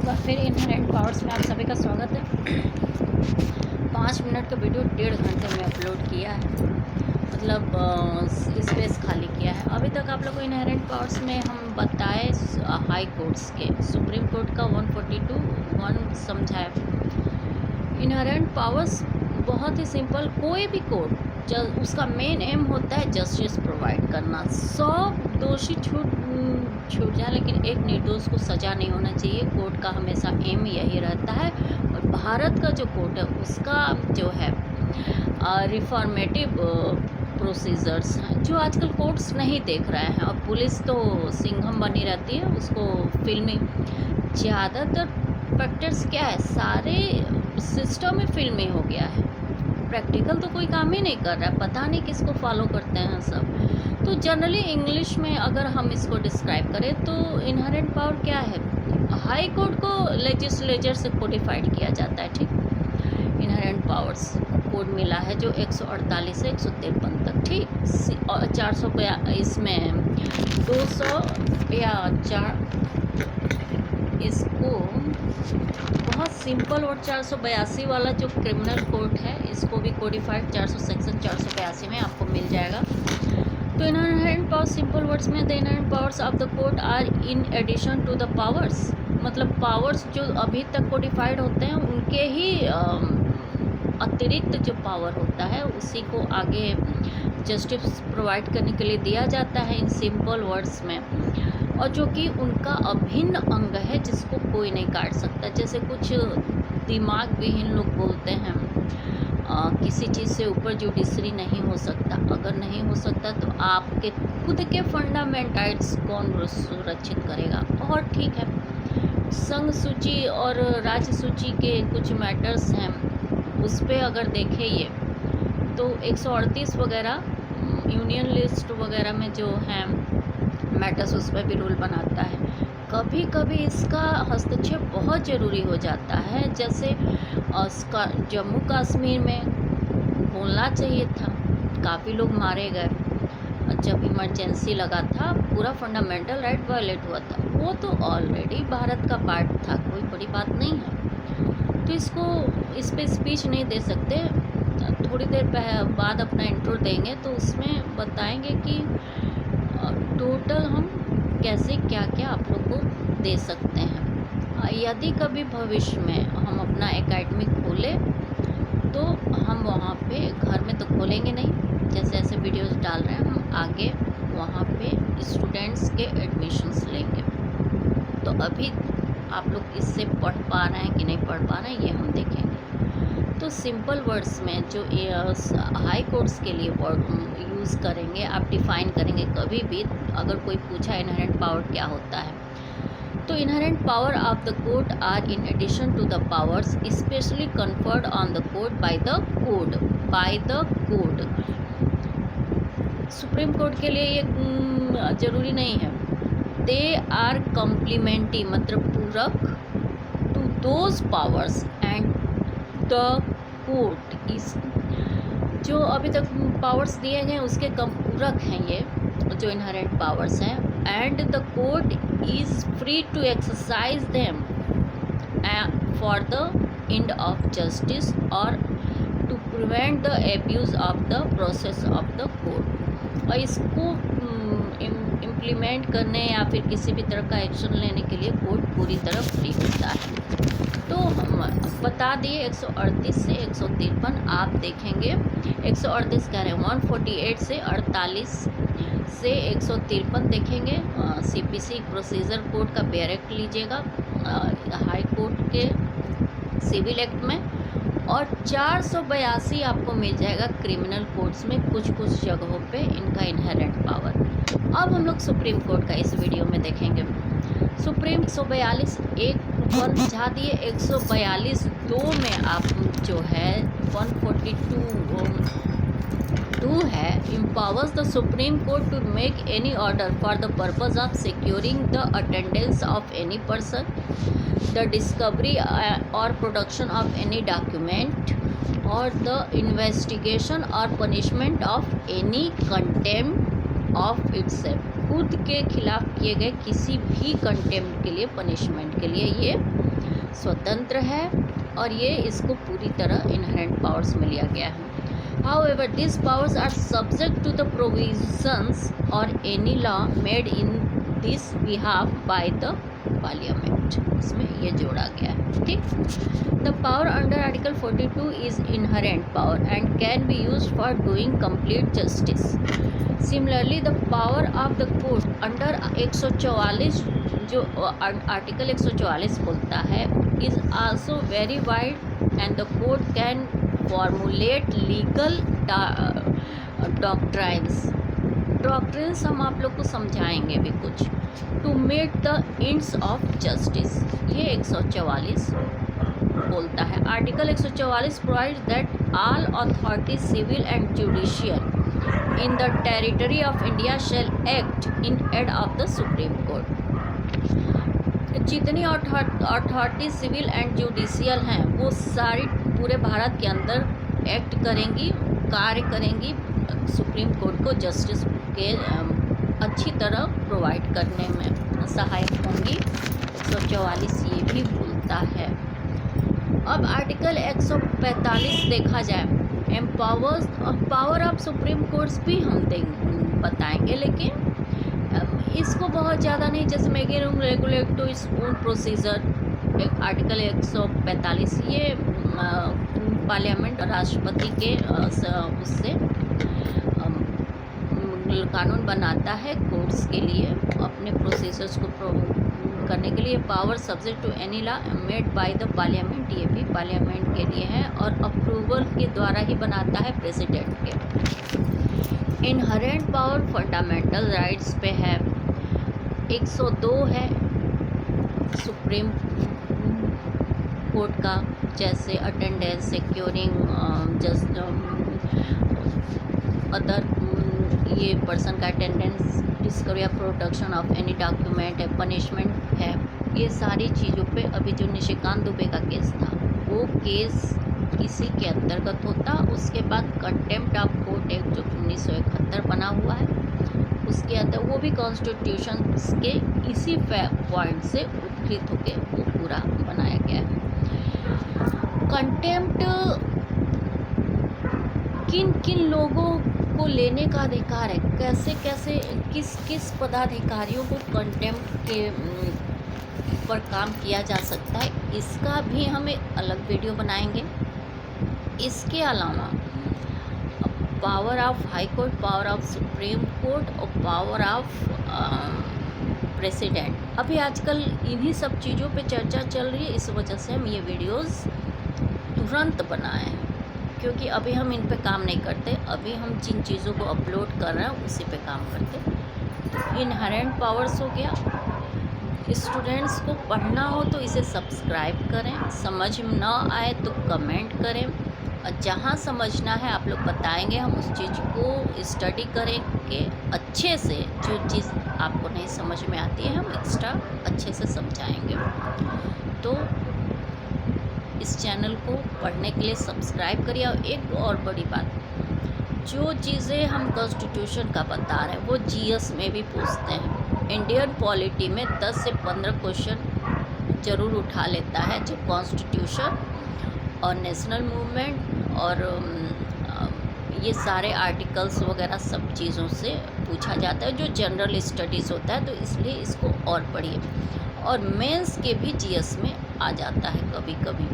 बार फिर inherent powers में आप सभी का स्वागत है। 5 मिनट का वीडियो 1.5 घंटे में अपलोड किया है, मतलब स्पेस खाली किया है। अभी तक आप लोग को इनहेरेंट पावर्स में हम बताए हाई कोर्ट्स के, सुप्रीम कोर्ट का 142(1) समझाया। इनहेरेंट पावर्स बहुत ही सिंपल, कोई भी कोर्ट उसका मेन एम होता है जस्टिस प्रोवाइड करना। 100 दोषी छूट जाए लेकिन एक निर्दोष को सज़ा नहीं होना चाहिए। कोर्ट का हमेशा एम यही रहता है। और भारत का जो कोर्ट है उसका जो है रिफॉर्मेटिव प्रोसीजर्स हैं जो आजकल कोर्ट्स नहीं देख रहे हैं। और पुलिस तो सिंघम बनी रहती है, उसको फिल्मी ज़्यादातर फैक्टर्स क्या है, सारे सिस्टम में फिल्मी हो गया है। प्रैक्टिकल तो कोई काम ही नहीं कर रहा है, पता नहीं किसको फॉलो करते हैं सब। तो जनरली इंग्लिश में अगर हम इसको डिस्क्राइब करें तो इनहेरेंट पावर क्या है, हाई कोर्ट को लेजिस्लेचर से कोडिफाइड किया जाता है। ठीक, इनहेरेंट पावर्स कोड मिला है जो 148 से 153 तक, ठीक, 400 इसमें 200 या 4 इसको बहुत सिंपल। और 482 वाला जो क्रिमिनल कोर्ट है इसको भी कोडिफाइड 400 सेक्शन 482 में आपको मिल जाएगा। तो इनहेरेंट पावर्स सिंपल वर्ड्स में, the inherent powers of the court are in addition to the powers, मतलब पावर्स जो अभी तक कोडिफाइड होते हैं उनके ही अतिरिक्त जो पावर होता है उसी को आगे जस्टिस प्रोवाइड करने के लिए दिया जाता है इन सिंपल वर्ड्स में। और जो कि उनका अभिन्न अंग है जिसको कोई नहीं काट सकता। जैसे कुछ दिमाग विहीन लोग बोलते हैं किसी चीज़ से ऊपर जुडिशरी नहीं हो सकता। अगर नहीं हो सकता तो आपके खुद के फंडामेंट राइट्स कौन सुरक्षित करेगा। और ठीक है, संघ सूची और राज्य सूची के कुछ मैटर्स हैं, उस पर अगर देखें ये तो 138 वगैरह यूनियन लिस्ट वगैरह में जो हैं मैटर्स उस पर भी रूल बनाता है। कभी कभी इसका हस्तक्षेप बहुत ज़रूरी हो जाता है। जैसे जम्मू कश्मीर में बोलना चाहिए था, काफ़ी लोग मारे गए जब इमरजेंसी लगा था, पूरा फंडामेंटल राइट वायलेट हुआ था। वो तो ऑलरेडी भारत का पार्ट था, कोई बड़ी बात नहीं है। तो इस पर स्पीच नहीं दे सकते। थोड़ी देर बाद अपना इंट्रो देंगे तो उसमें बताएंगे कि टोटल हम कैसे क्या क्या आप लोग को दे सकते हैं। यदि कभी भविष्य में हम अपना एकेडमी खोलें तो हम वहाँ पे, घर में तो खोलेंगे नहीं, जैसे ऐसे वीडियोस डाल रहे हैं, हम आगे वहाँ पे स्टूडेंट्स के एडमिशन्स लेंगे। तो अभी आप लोग इससे पढ़ पा रहे हैं कि नहीं पढ़ पा रहे हैं ये हम देखेंगे। तो सिंपल वर्ड्स में जो हाई कोर्ट्स के लिए वर्ड यूज़ करेंगे, आप डिफ़ाइन करेंगे कभी भी अगर कोई पूछा इनहेरेंट पावर क्या होता है। तो inherent power of the court are in addition to the powers specially conferred on the court by the code. Supreme court के लिए ये ज़रूरी नहीं है। दे आर कम्प्लीमेंट्री, मतलब पूरक to those powers and the court is, जो अभी तक पावर्स दिए गए उसके कम पूरक हैं ये जो इनहेरेंट पावर्स हैं। And the court is free to exercise them for the end of justice और to prevent the abuse of the process of the court. और इसको इम्प्लीमेंट करने या फिर किसी भी तरह का एक्शन लेने के लिए कोर्ट पूरी तरह फ्री होता है। तो हम बता दिए 138 से 153 आप देखेंगे। 138 कह रहे हैं 148 से 48 से 153 देखेंगे। सीपीसी प्रोसीजर कोड का बैरेक्ट लीजिएगा हाई कोर्ट के सिविल एक्ट में। और 482 आपको मिल जाएगा क्रिमिनल कोर्ट्स में, कुछ जगहों पे इनका इनहेरेंट पावर। अब हम लोग सुप्रीम कोर्ट का इस वीडियो में देखेंगे। सुप्रीम 142 एक समझा दिए, 142 2 में आप जो है 142 है, empowers the supreme court to make any order for the purpose of securing the attendance of any person, the discovery और प्रोडक्शन ऑफ एनी डॉक्यूमेंट और द इन्वेस्टिगेशन और punishment of any contempt of itself. खुद के खिलाफ किए गए किसी भी कंटेम्प्ट के लिए, पनिशमेंट के लिए ये स्वतंत्र है और ये इसको पूरी तरह इनहेरेंट पावर्स में लिया गया है। However, these powers are subject to the provisions or any law made in this behalf by the Parliament. इसमें ये जोड़ा गया है, ठीक। The power under Article 42 is inherent power and can be used for doing complete justice. Similarly, the power of the court under 144 जो article 144 बोलता है is also very wide and the court can formulate legal doctrines हम आप लोग को समझाएंगे भी कुछ to meet the ends of justice। ये 144 बोलता है। Article 144 provides that all authorities civil and judicial in the territory of India shall act in aid of the Supreme Court। जितनी अथॉरिटी सिविल एंड जुडिशियल हैं वो सारी पूरे भारत के अंदर एक्ट करेंगी, कार्य करेंगी, सुप्रीम कोर्ट को जस्टिस के अच्छी तरह प्रोवाइड करने में सहायक होंगी। 144 ये भी बोलता है। अब आर्टिकल 145 देखा जाए, empowers power of supreme courts भी हम बताएंगे, लेकिन इसको बहुत ज़्यादा नहीं, जैसे making regulate to its own procedure. Article 145 ये पार्लियामेंट राष्ट्रपति के उससे कानून बनाता है कोर्ट्स के लिए अपने प्रोसीजर्स को करने के लिए। Power subject to any law made by the parliament, ये भी पार्लियामेंट के लिए है और अप्रूवल के द्वारा ही बनाता है प्रेसिडेंट के। इनहेरेंट पावर फंडामेंटल राइट्स पे है। 102 है सुप्रीम कोर्ट का, जैसे अटेंडेंस, सिक्योरिंग जस्ट अदर ये पर्सन का अटेंडेंस, डिस्कवरी या प्रोडक्शन ऑफ एनी डॉक्यूमेंट है, पनिशमेंट है। ये सारी चीज़ों पे अभी जो निशिकांत दुबे का केस था वो केस इसी के अंतर्गत होता। उसके बाद कंटेम्प्ट ऑफ कोर्ट एक्ट जो 1971 बना हुआ है उसके अंदर वो भी कॉन्स्टिट्यूशन के इसी पॉइंट से उत्कृत होकर वो पूरा बनाया गया है। कंटेम्प्ट किन किन लोगों को लेने का अधिकार है, कैसे कैसे किस किस पदाधिकारियों को कंटेम्प्ट के पर काम किया जा सकता है, इसका भी हम एक अलग वीडियो बनाएंगे। इसके अलावा power of high court, power of supreme court और पावर ऑफ प्रेसिडेंट, अभी आजकल इन्हीं सब चीज़ों पे चर्चा चल रही है। इस वजह से हम ये वीडियोस तुरंत बनाए हैं, क्योंकि अभी हम इन पे काम नहीं करते। अभी हम जिन चीज़ों को अपलोड कर रहे हैं उसी पे काम करते। इनहेरेंट पावर्स हो गया। स्टूडेंट्स को पढ़ना हो तो इसे सब्सक्राइब करें, समझ में ना आए तो कमेंट करें, और जहाँ समझना है आप लोग बताएंगे, हम उस चीज़ को स्टडी करेंगे अच्छे से। जो चीज़ आपको नहीं समझ में आती है हम एक्स्ट्रा अच्छे से समझाएंगे। तो इस चैनल को पढ़ने के लिए सब्सक्राइब करिए। और एक और बड़ी बात, जो चीज़ें हम कॉन्स्टिट्यूशन का बता रहे हैं वो जीएस में भी पूछते हैं। इंडियन पॉलिटी में 10 से 15 क्वेश्चन ज़रूर उठा लेता है, जो कॉन्स्टिट्यूशन और नेशनल मूवमेंट और ये सारे आर्टिकल्स वगैरह सब चीज़ों से पूछा जाता है, जो जनरल स्टडीज़ होता है। तो इसलिए इसको और पढ़िए। और मेंस के भी जीएस में आ जाता है कभी कभी।